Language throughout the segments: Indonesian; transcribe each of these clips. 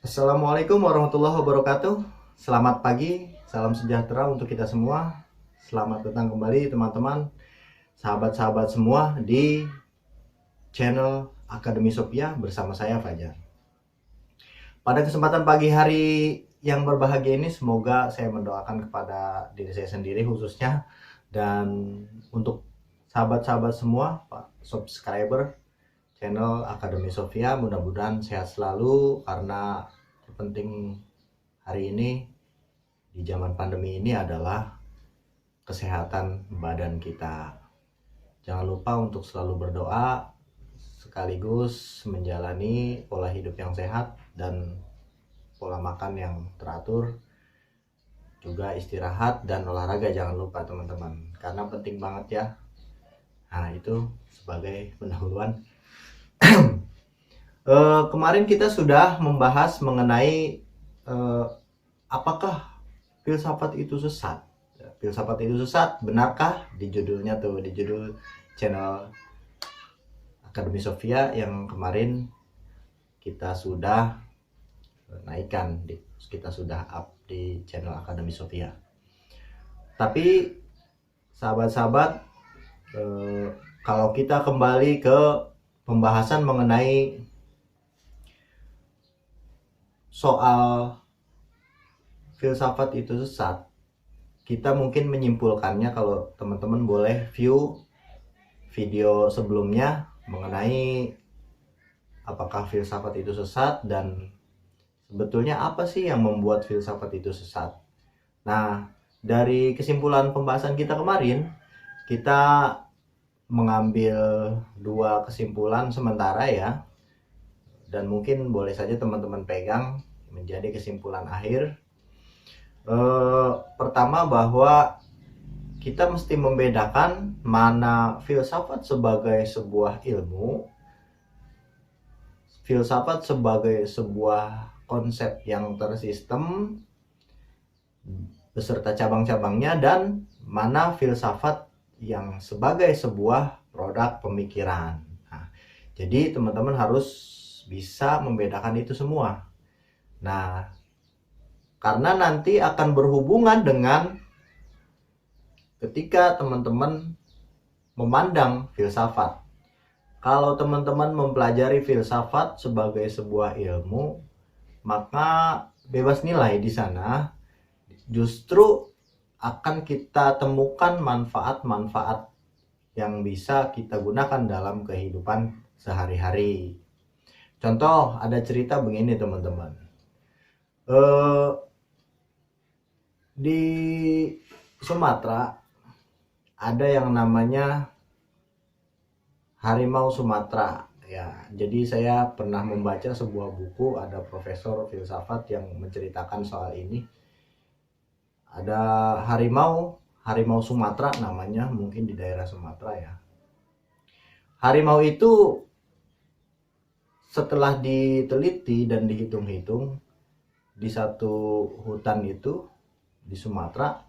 Assalamualaikum warahmatullahi wabarakatuh. Selamat pagi, salam sejahtera untuk kita semua. Selamat datang kembali teman-teman, sahabat-sahabat semua di channel Akademi Sophia bersama saya Fajar. Pada kesempatan pagi hari yang berbahagia ini, semoga saya mendoakan kepada diri saya sendiri khususnya, dan untuk sahabat-sahabat semua, Pak subscriber channel Akademi Sophia, mudah-mudahan sehat selalu, karena penting hari ini di zaman pandemi ini adalah kesehatan badan kita. Jangan lupa untuk selalu berdoa sekaligus menjalani pola hidup yang sehat dan pola makan yang teratur, juga istirahat dan olahraga jangan lupa teman-teman, karena penting banget ya. Nah, itu sebagai pendahuluan. Kemarin kita sudah membahas mengenai apakah filsafat itu sesat. Filsafat itu sesat, benarkah? Di judulnya tuh, di judul channel Akademi Sophia yang kemarin kita sudah naikkan, kita sudah up di channel Akademi Sophia. Tapi sahabat-sahabat, kalau kita kembali ke pembahasan mengenai soal filsafat itu sesat, kita mungkin menyimpulkannya, kalau teman-teman boleh view video sebelumnya mengenai apakah filsafat itu sesat dan sebetulnya apa sih yang membuat filsafat itu sesat. Nah, dari kesimpulan pembahasan kita kemarin, kita mengambil dua kesimpulan sementara ya, dan mungkin boleh saja teman-teman pegang menjadi kesimpulan akhir. Pertama, bahwa kita mesti membedakan mana filsafat sebagai sebuah ilmu, filsafat sebagai sebuah konsep yang tersistem beserta cabang-cabangnya, dan mana filsafat yang sebagai sebuah produk pemikiran. Nah, jadi teman-teman harus bisa membedakan itu semua. Nah, karena nanti akan berhubungan dengan ketika teman-teman memandang filsafat. Kalau teman-teman mempelajari filsafat sebagai sebuah ilmu, maka bebas nilai di sana. Justru akan kita temukan manfaat-manfaat yang bisa kita gunakan dalam kehidupan sehari-hari. Contoh, ada cerita begini teman-teman. Di Sumatera ada yang namanya harimau Sumatera ya. Jadi saya pernah membaca sebuah buku, ada profesor filsafat yang menceritakan soal ini. Ada harimau Sumatera namanya, mungkin di daerah Sumatera ya. Harimau itu setelah diteliti dan dihitung-hitung, di satu hutan itu di Sumatera,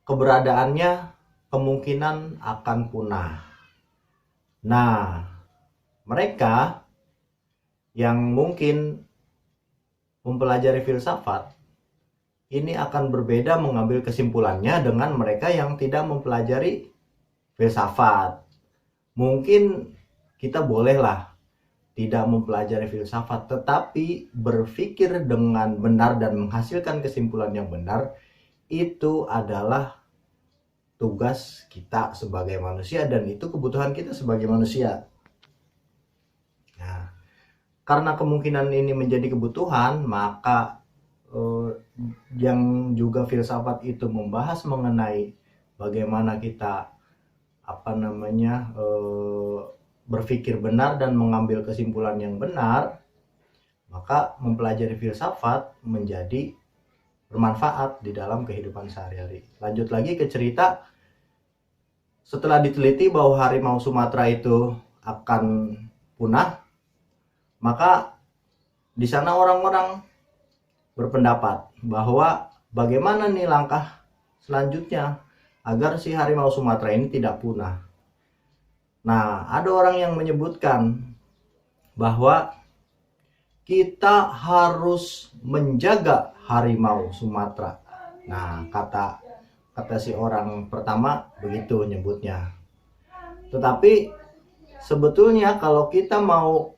keberadaannya kemungkinan akan punah. Nah, mereka yang mungkin mempelajari filsafat ini akan berbeda mengambil kesimpulannya dengan mereka yang tidak mempelajari filsafat. Mungkin kita bolehlah tidak mempelajari filsafat, tetapi berpikir dengan benar dan menghasilkan kesimpulan yang benar, itu adalah tugas kita sebagai manusia, dan itu kebutuhan kita sebagai manusia. Nah, karena kemungkinan ini menjadi kebutuhan, maka yang juga filsafat itu membahas mengenai bagaimana kita berpikir benar dan mengambil kesimpulan yang benar, maka mempelajari filsafat menjadi bermanfaat di dalam kehidupan sehari-hari. Lanjut lagi ke cerita. Setelah diteliti bahwa harimau Sumatera itu akan punah, maka di sana orang-orang berpendapat bahwa bagaimana nih langkah selanjutnya agar si harimau Sumatera ini tidak punah. Nah, ada orang yang menyebutkan bahwa kita harus menjaga harimau Sumatera. Nah, kata si orang pertama begitu nyebutnya. Tetapi sebetulnya kalau kita mau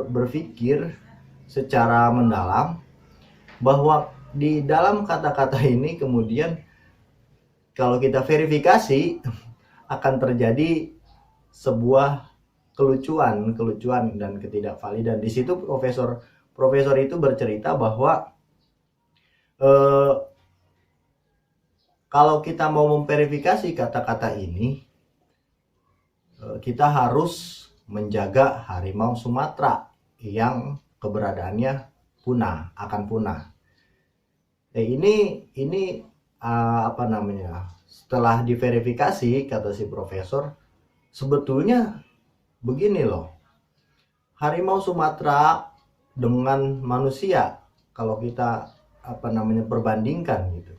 berpikir secara mendalam, bahwa di dalam kata-kata ini kemudian kalau kita verifikasi akan terjadi sebuah kelucuan dan ketidakvalidan. Di situ profesor itu bercerita bahwa kalau kita mau memverifikasi kata-kata ini, kita harus menjaga harimau Sumatera yang keberadaannya akan punah. Ini setelah diverifikasi, kata si profesor, sebetulnya begini loh, harimau Sumatera dengan manusia, kalau kita perbandingkan gitu,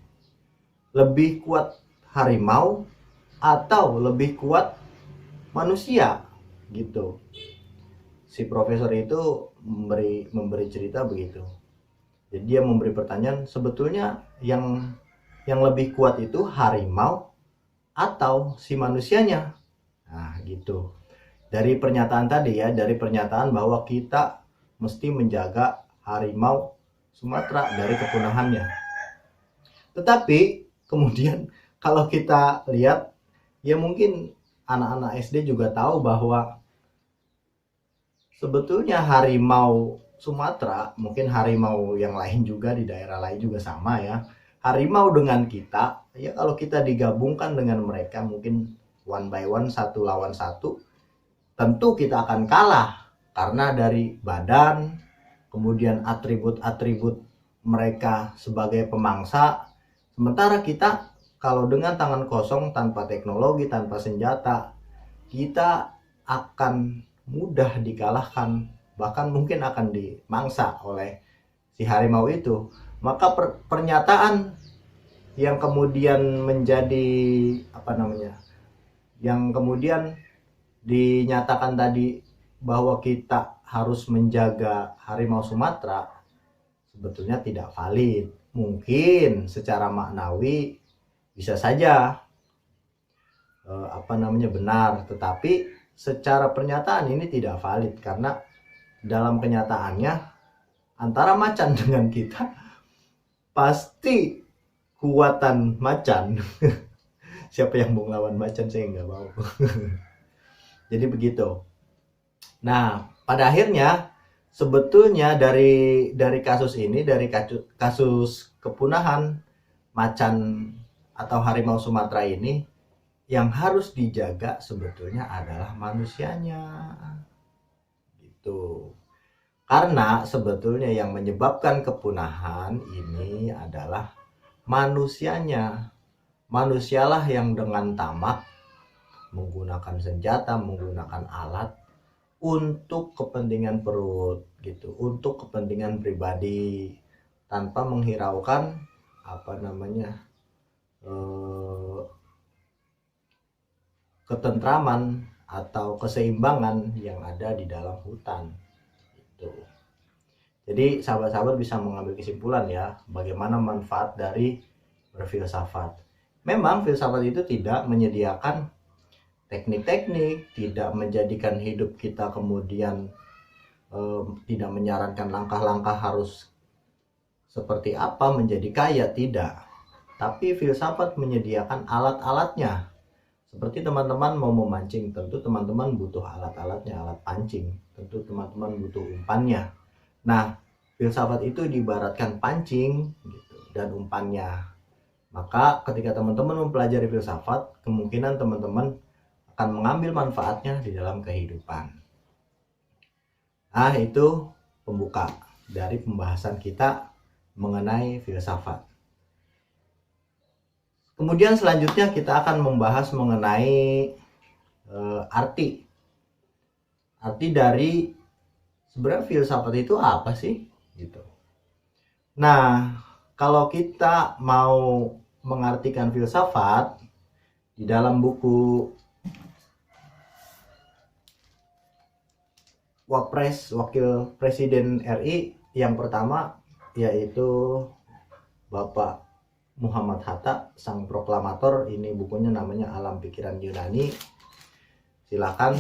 lebih kuat harimau atau lebih kuat manusia gitu. Si profesor itu memberi cerita begitu. Jadi dia memberi pertanyaan, sebetulnya yang lebih kuat itu harimau atau si manusianya. Nah gitu. Dari pernyataan tadi ya, dari pernyataan bahwa kita mesti menjaga harimau Sumatera dari kepunahannya. Tetapi kemudian kalau kita lihat, ya mungkin anak-anak SD juga tahu bahwa sebetulnya harimau Sumatera, mungkin harimau yang lain juga di daerah lain juga sama ya. Harimau dengan kita, ya kalau kita digabungkan dengan mereka mungkin one by one, satu lawan satu, tentu kita akan kalah karena dari badan, kemudian atribut-atribut mereka sebagai pemangsa. Sementara kita kalau dengan tangan kosong, tanpa teknologi, tanpa senjata, kita akan mudah dikalahkan, bahkan mungkin akan dimangsa oleh si harimau itu. Maka pernyataan yang kemudian menjadi yang kemudian dinyatakan tadi bahwa kita harus menjaga harimau Sumatera sebetulnya tidak valid. Mungkin secara maknawi bisa saja benar, tetapi secara pernyataan ini tidak valid, karena dalam kenyataannya antara macan dengan kita pasti kuatan macan. Siapa yang mau ngelawan macan, saya nggak mau. Jadi begitu. Nah, pada akhirnya sebetulnya dari kasus ini, dari kasus kepunahan macan atau harimau Sumatera ini, yang harus dijaga sebetulnya adalah manusianya. Gitu. Karena sebetulnya yang menyebabkan kepunahan ini adalah manusianya. Manusialah yang dengan tamak menggunakan senjata, menggunakan alat untuk kepentingan perut gitu, untuk kepentingan pribadi, tanpa menghiraukan ketentraman atau keseimbangan yang ada di dalam hutan gitu. Jadi sahabat-sahabat bisa mengambil kesimpulan ya, bagaimana manfaat dari berfilsafat. Memang filsafat itu tidak menyediakan teknik-teknik, tidak menjadikan hidup kita kemudian tidak menyarankan langkah-langkah harus seperti apa menjadi kaya, tidak. Tapi filsafat menyediakan alat-alatnya. Seperti teman-teman mau memancing, tentu teman-teman butuh alat-alatnya, alat pancing. Tentu teman-teman butuh umpannya. Nah, filsafat itu diibaratkan pancing gitu, dan umpannya. Maka ketika teman-teman mempelajari filsafat, kemungkinan teman-teman akan mengambil manfaatnya di dalam kehidupan. Nah, itu pembuka dari pembahasan kita mengenai filsafat. Kemudian selanjutnya kita akan membahas mengenai arti dari sebenarnya filsafat itu apa sih gitu. Nah, kalau kita mau mengartikan filsafat di dalam buku Wakil Presiden RI yang pertama, yaitu Bapak Muhammad Hatta, sang proklamator. Ini bukunya namanya Alam Pikiran Yunani. Silakan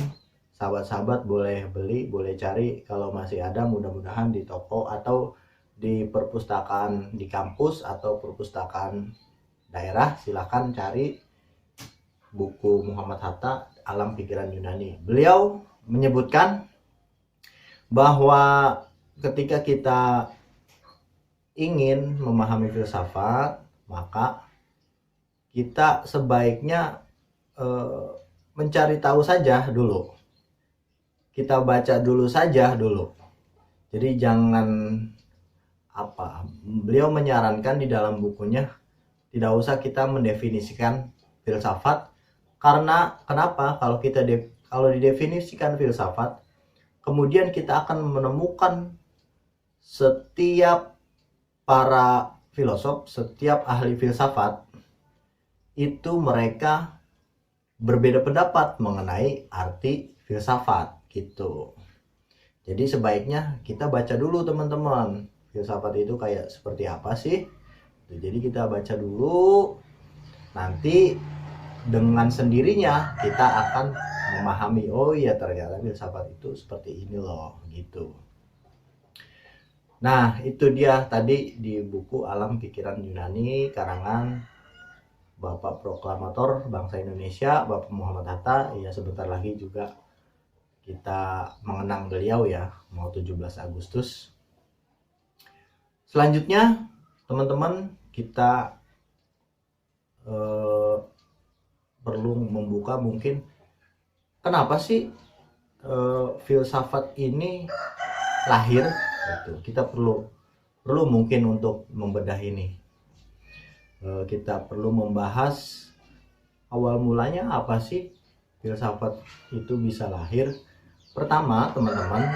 sahabat-sahabat boleh beli, boleh cari kalau masih ada, mudah-mudahan di toko atau di perpustakaan di kampus atau perpustakaan daerah. Silakan cari buku Muhammad Hatta, Alam Pikiran Yunani. Beliau menyebutkan bahwa ketika kita ingin memahami filsafat, maka kita sebaiknya mencari tahu saja dulu. Kita baca dulu saja dulu. Jadi jangan beliau menyarankan di dalam bukunya tidak usah kita mendefinisikan filsafat, karena kenapa? Kalau didefinisikan filsafat, kemudian kita akan menemukan setiap para filosof, setiap ahli filsafat itu mereka berbeda pendapat mengenai arti filsafat gitu. Jadi sebaiknya kita baca dulu teman-teman, filsafat itu kayak seperti apa sih. Jadi kita baca dulu, nanti dengan sendirinya kita akan memahami, oh iya ternyata filsafat itu seperti ini loh gitu. Nah, itu dia tadi di buku Alam Pikiran Yunani karangan Bapak Proklamator Bangsa Indonesia, Bapak Muhammad Hatta. Ya, sebentar lagi juga kita mengenang beliau ya, mau 17 Agustus. Selanjutnya, teman-teman, kita perlu membuka mungkin kenapa sih filsafat ini lahir. Kita perlu mungkin untuk membedah ini. Kita perlu membahas awal mulanya apa sih filsafat itu bisa lahir. Pertama, teman-teman,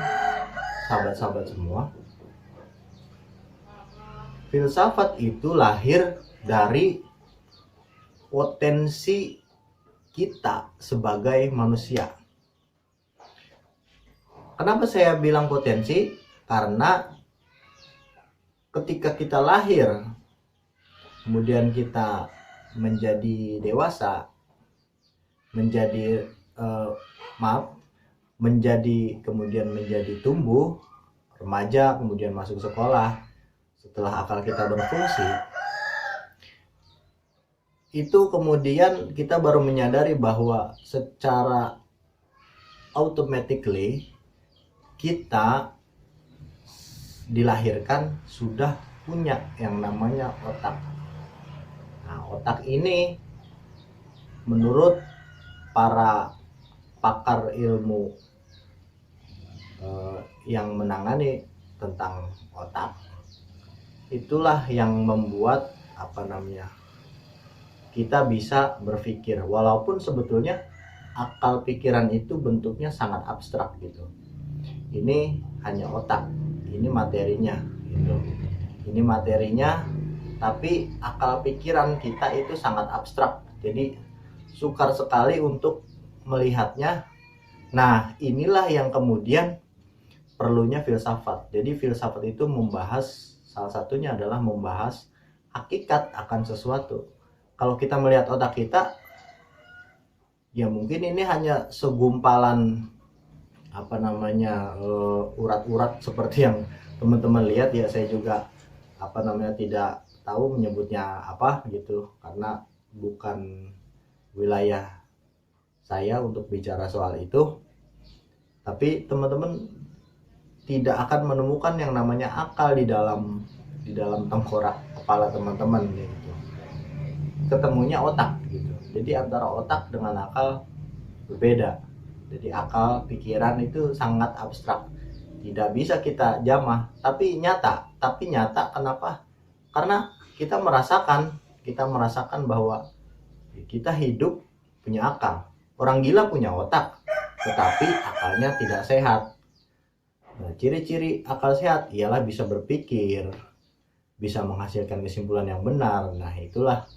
sahabat-sahabat semua, filsafat itu lahir dari potensi kita sebagai manusia. Kenapa saya bilang potensi? Karena ketika kita lahir, kemudian kita menjadi dewasa, kemudian menjadi tumbuh, remaja, kemudian masuk sekolah, setelah akal kita berfungsi, itu kemudian kita baru menyadari bahwa secara automatically kita dilahirkan sudah punya yang namanya otak. Nah, otak ini menurut para pakar ilmu yang menangani tentang otak, itulah yang membuat kita bisa berpikir, walaupun sebetulnya akal pikiran itu bentuknya sangat abstrak gitu. Ini hanya otak, ini materinya gitu. Ini materinya, tapi akal pikiran kita itu sangat abstrak. Jadi sukar sekali untuk melihatnya. Nah, inilah yang kemudian perlunya filsafat. Jadi filsafat itu membahas, salah satunya adalah membahas hakikat akan sesuatu. Kalau kita melihat otak kita, ya mungkin ini hanya segumpalan urat-urat seperti yang teman-teman lihat ya. Saya juga tidak tahu menyebutnya apa gitu, karena bukan wilayah saya untuk bicara soal itu. Tapi teman-teman tidak akan menemukan yang namanya akal di dalam tengkorak kepala teman-teman gitu. Ketemunya otak gitu. Jadi antara otak dengan akal berbeda. Jadi akal pikiran itu sangat abstrak, tidak bisa kita jamah, tapi nyata. Kenapa? Karena kita merasakan bahwa kita hidup punya akal. Orang gila punya otak, tetapi akalnya tidak sehat. Nah, ciri-ciri akal sehat ialah bisa berpikir, bisa menghasilkan kesimpulan yang benar. Nah, itulah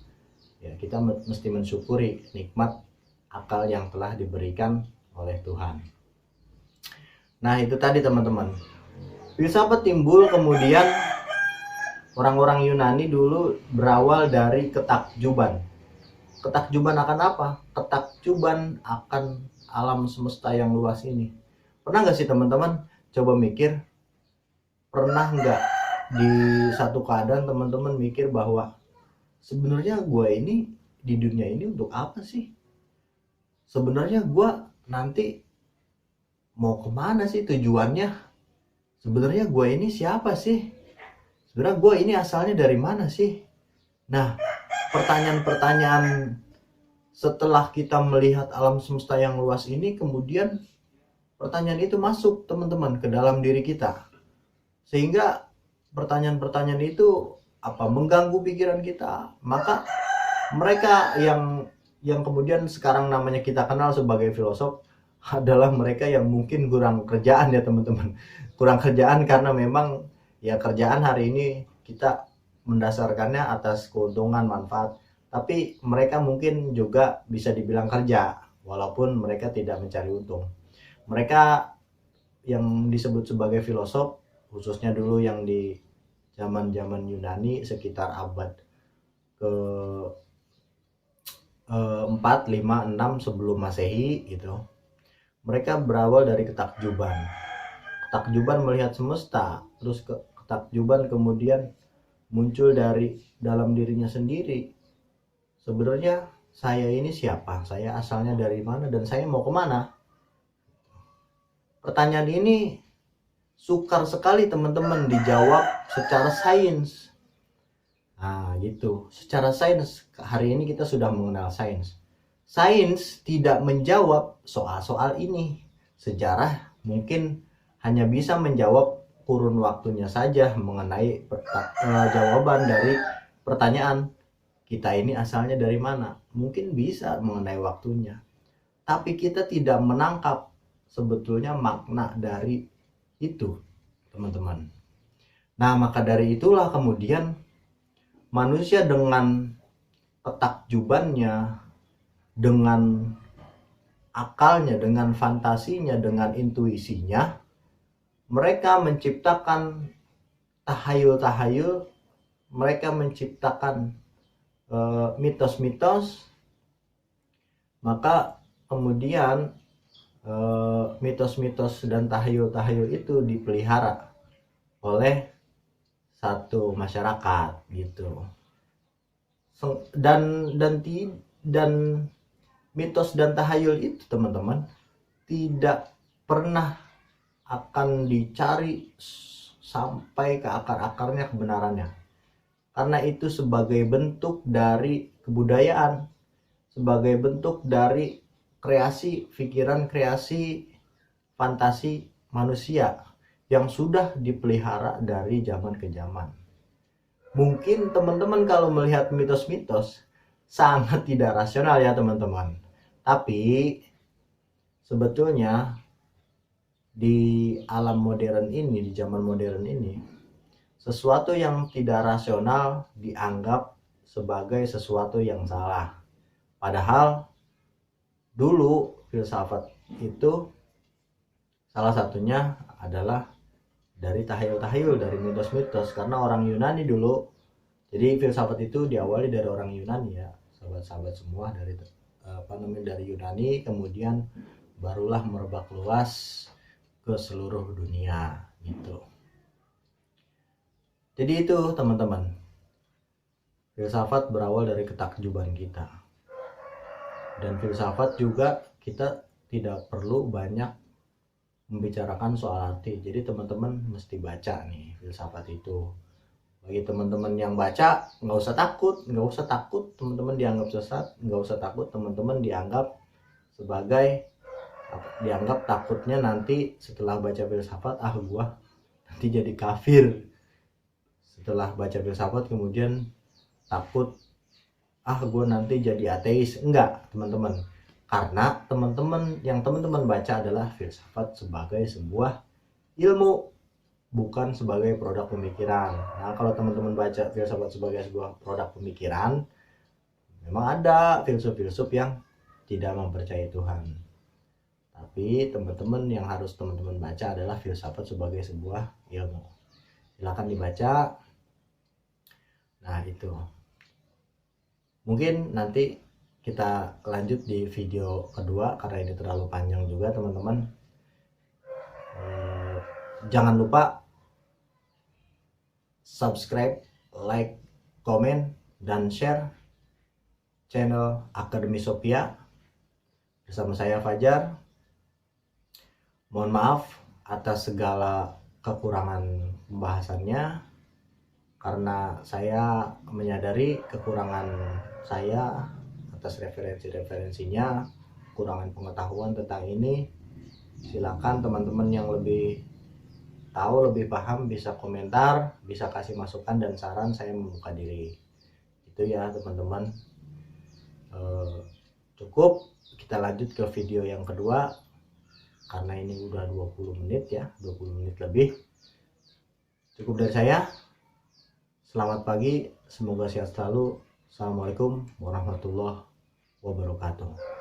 ya, kita mesti mensyukuri nikmat akal yang telah diberikan oleh Tuhan. Nah itu tadi teman-teman, filsafat timbul kemudian orang-orang Yunani dulu berawal dari ketakjuban. Ketakjuban akan apa? Ketakjuban akan alam semesta yang luas ini. Pernah nggak sih teman-teman coba mikir, pernah nggak di satu keadaan teman-teman mikir bahwa sebenarnya gue ini di dunia ini untuk apa sih? Sebenarnya gue nanti mau kemana sih tujuannya? Sebenarnya gue ini siapa sih? Sebenarnya gue ini asalnya dari mana sih? Nah, pertanyaan-pertanyaan setelah kita melihat alam semesta yang luas ini, kemudian pertanyaan itu masuk teman-teman ke dalam diri kita. Sehingga pertanyaan-pertanyaan itu mengganggu pikiran kita. Maka mereka yang kemudian sekarang namanya kita kenal sebagai filosof adalah mereka yang mungkin kurang kerjaan ya teman-teman. Kurang kerjaan karena memang ya kerjaan hari ini kita mendasarkannya atas keuntungan manfaat. Tapi mereka mungkin juga bisa dibilang kerja walaupun mereka tidak mencari untung. Mereka yang disebut sebagai filosof, khususnya dulu yang di zaman-zaman Yunani sekitar abad ke 4, 5, 6 sebelum Masehi gitu. Mereka berawal dari ketakjuban. Ketakjuban melihat semesta, terus ketakjuban kemudian muncul dari dalam dirinya sendiri. Sebenarnya saya ini siapa? Saya asalnya dari mana dan saya mau kemana? Pertanyaan ini sukar sekali teman-teman dijawab secara sains. Nah gitu, secara sains hari ini kita sudah mengenal sains. Sains tidak menjawab soal-soal ini. Sejarah mungkin hanya bisa menjawab kurun waktunya saja mengenai jawaban dari pertanyaan kita ini asalnya dari mana. Mungkin bisa mengenai waktunya. Tapi kita tidak menangkap sebetulnya makna dari itu, teman-teman. Nah, maka dari itulah kemudian manusia dengan ketakjubannya, dengan akalnya, dengan fantasinya, dengan intuisinya, mereka menciptakan tahayul-tahayul, mereka menciptakan mitos-mitos. Maka kemudian mitos-mitos dan tahayul-tahayul itu dipelihara oleh satu masyarakat gitu. Dan mitos dan tahayul itu teman-teman tidak pernah akan dicari sampai ke akar-akarnya kebenarannya, karena itu sebagai bentuk dari kebudayaan, sebagai bentuk dari kreasi pikiran, kreasi fantasi manusia yang sudah dipelihara dari zaman ke zaman. Mungkin teman-teman kalau melihat mitos-mitos sangat tidak rasional ya teman-teman. Tapi sebetulnya di alam modern ini, di zaman modern ini, sesuatu yang tidak rasional dianggap sebagai sesuatu yang salah. Padahal dulu filsafat itu salah satunya adalah dari tahayul-tahayul, dari mitos-mitos, karena orang Yunani dulu. Jadi filsafat itu diawali dari orang Yunani ya, sahabat-sahabat semua, dari Yunani, kemudian barulah merebak luas ke seluruh dunia gitu. Jadi itu teman-teman, filsafat berawal dari ketakjuban kita. Dan filsafat juga kita tidak perlu banyak membicarakan soal arti. Jadi teman-teman mesti baca nih filsafat itu. Bagi teman-teman yang baca, nggak usah takut teman-teman dianggap sesat, nggak usah takut teman-teman dianggap takutnya nanti setelah baca filsafat, gua nanti jadi kafir. Setelah baca filsafat kemudian takut, gua nanti jadi ateis. Enggak teman-teman, karena teman-teman baca adalah filsafat sebagai sebuah ilmu, bukan sebagai produk pemikiran. Nah, kalau teman-teman baca filsafat sebagai sebuah produk pemikiran, memang ada filsuf-filsuf yang tidak mempercayai Tuhan. Tapi teman-teman yang harus teman-teman baca adalah filsafat sebagai sebuah ilmu. Silakan dibaca. Nah, itu. Mungkin nanti kita lanjut di video kedua karena ini terlalu panjang juga, teman-teman. Jangan lupa subscribe, like, komen, dan share channel Akademi Sophia bersama saya Fajar. Mohon maaf atas segala kekurangan pembahasannya, karena saya menyadari kekurangan saya atas referensi-referensinya, kekurangan pengetahuan tentang ini. Silakan teman-teman yang lebih tahu, lebih paham bisa komentar, bisa kasih masukan dan saran, saya membuka diri. Itu ya teman-teman. Cukup, kita lanjut ke video yang kedua karena ini udah 20 menit ya, 20 menit lebih. Cukup dari saya. Selamat pagi, semoga sehat selalu. Assalamualaikum warahmatullahi wabarakatuh.